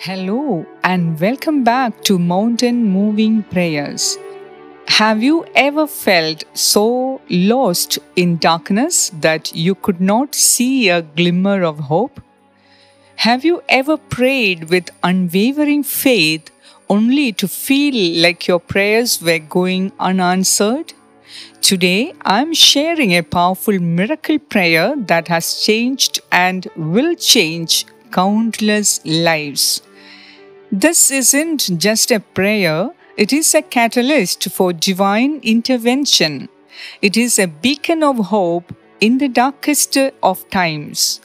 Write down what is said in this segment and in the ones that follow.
Hello and welcome back to Mountain Moving Prayers. Have you ever felt so lost in darkness that you could not see a glimmer of hope? Have you ever prayed with unwavering faith only to feel like your prayers were going unanswered? Today, I'm sharing a powerful miracle prayer that has changed and will change countless lives. This isn't just a prayer, it is a catalyst for divine intervention. It is a beacon of hope in the darkest of times.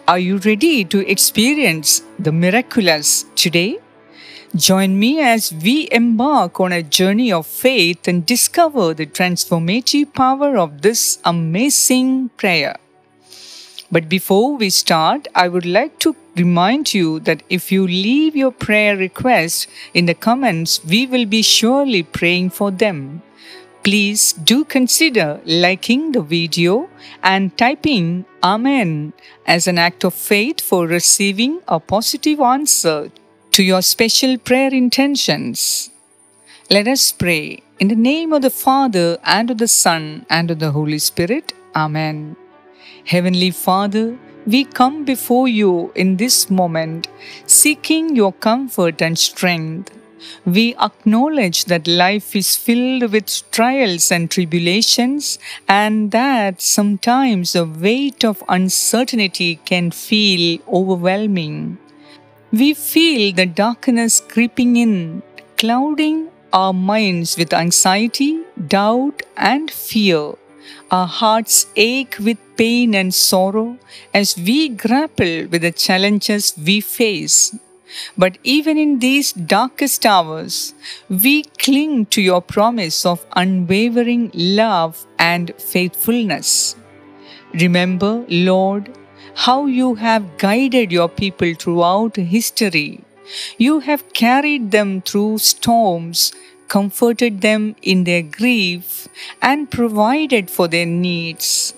Are you ready to experience the miraculous today? Join me as we embark on a journey of faith and discover the transformative power of this amazing prayer. But before we start, I would like to remind you that if you leave your prayer request in the comments, we will be surely praying for them. Please do consider liking the video and typing Amen as an act of faith for receiving a positive answer to your special prayer intentions. Let us pray. In the name of the Father, and of the Son, and of the Holy Spirit. Amen. Heavenly Father, we come before you in this moment, seeking your comfort and strength. We acknowledge that life is filled with trials and tribulations, and that sometimes the weight of uncertainty can feel overwhelming. We feel the darkness creeping in, clouding our minds with anxiety, doubt, and fear. Our hearts ache with pain and sorrow as we grapple with the challenges we face. But even in these darkest hours, we cling to your promise of unwavering love and faithfulness. Remember, Lord, how you have guided your people throughout history. You have carried them through storms, comforted them in their grief, and provided for their needs.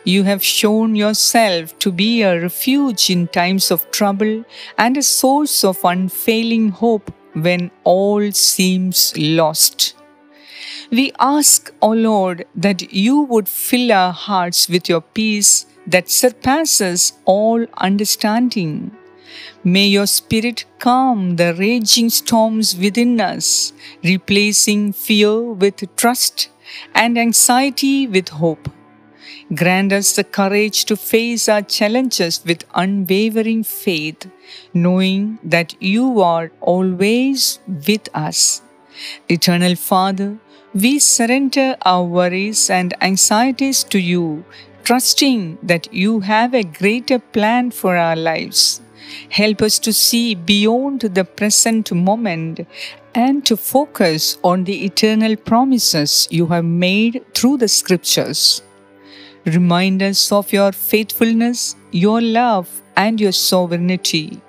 You have shown yourself to be a refuge in times of trouble and a source of unfailing hope when all seems lost. We ask, O Lord, that you would fill our hearts with your peace that surpasses all understanding. May your Spirit calm the raging storms within us, replacing fear with trust and anxiety with hope. Grant us the courage to face our challenges with unwavering faith, knowing that you are always with us. Eternal Father, we surrender our worries and anxieties to you, trusting that you have a greater plan for our lives. Help us to see beyond the present moment and to focus on the eternal promises you have made through the scriptures. Remind us of your faithfulness, your love, and your sovereignty.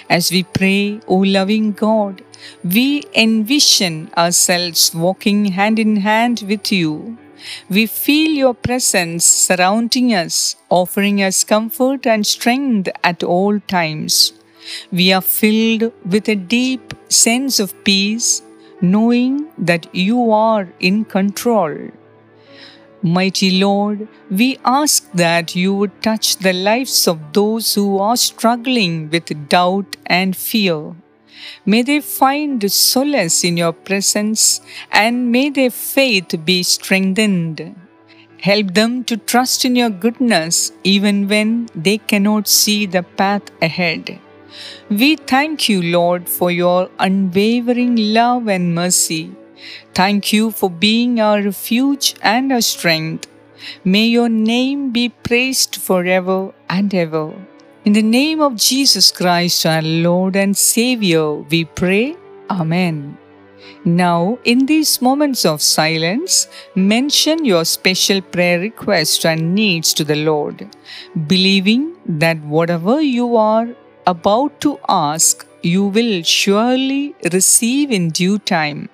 As we pray, O loving God, we envision ourselves walking hand in hand with you. We feel your presence surrounding us, offering us comfort and strength at all times. We are filled with a deep sense of peace, knowing that you are in control. Mighty Lord, we ask that you would touch the lives of those who are struggling with doubt and fear. May they find solace in your presence, and may their faith be strengthened. Help them to trust in your goodness even when they cannot see the path ahead. We thank you, Lord, for your unwavering love and mercy. Thank you for being our refuge and our strength. May your name be praised forever and ever. In the name of Jesus Christ, our Lord and Savior, we pray. Amen. Now, in these moments of silence, mention your special prayer requests and needs to the Lord, believing that whatever you are about to ask, you will surely receive in due time.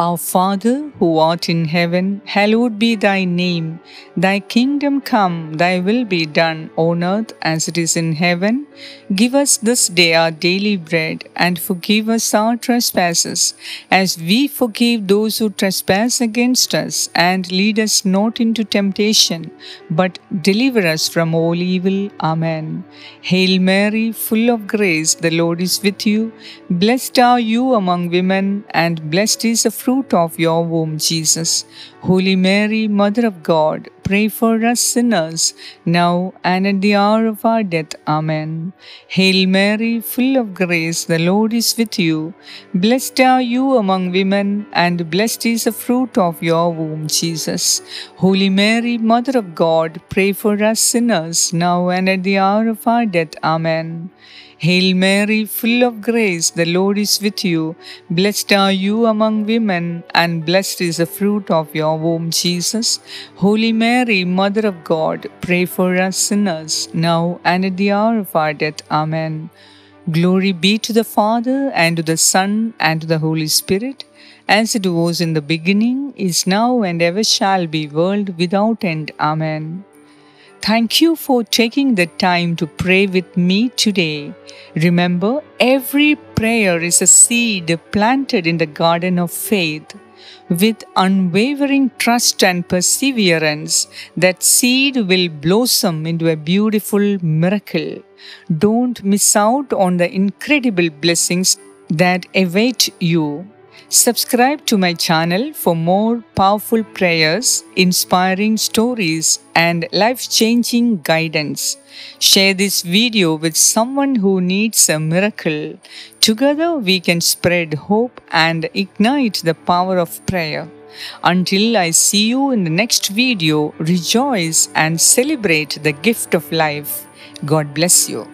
Our Father, who art in heaven, hallowed be thy name. Thy kingdom come, thy will be done on earth as it is in heaven. Give us this day our daily bread, and forgive us our trespasses, as we forgive those who trespass against us. And lead us not into temptation, but deliver us from all evil. Amen. Hail Mary, full of grace, the Lord is with you. Blessed are you among women, and blessed is the fruit of your womb, Jesus. Holy Mary, Mother of God, pray for us sinners, now and at the hour of our death. Amen. Hail Mary, full of grace, the Lord is with you. Blessed are you among women, and blessed is the fruit of your womb, Jesus. Holy Mary, Mother of God, pray for us sinners, now and at the hour of our death. Amen. Hail Mary, full of grace, the Lord is with you. Blessed are you among women, and blessed is the fruit of your womb, Jesus. Holy Mary, Mother of God, pray for us sinners, now and at the hour of our death. Amen. Glory be to the Father, and to the Son, and to the Holy Spirit, as it was in the beginning, is now, and ever shall be, world without end. Amen. Thank you for taking the time to pray with me today. Remember, every prayer is a seed planted in the garden of faith. With unwavering trust and perseverance, that seed will blossom into a beautiful miracle. Don't miss out on the incredible blessings that await you. Subscribe to my channel for more powerful prayers, inspiring stories, and life-changing guidance. Share this video with someone who needs a miracle. Together we can spread hope and ignite the power of prayer. Until I see you in the next video, rejoice and celebrate the gift of life. God bless you.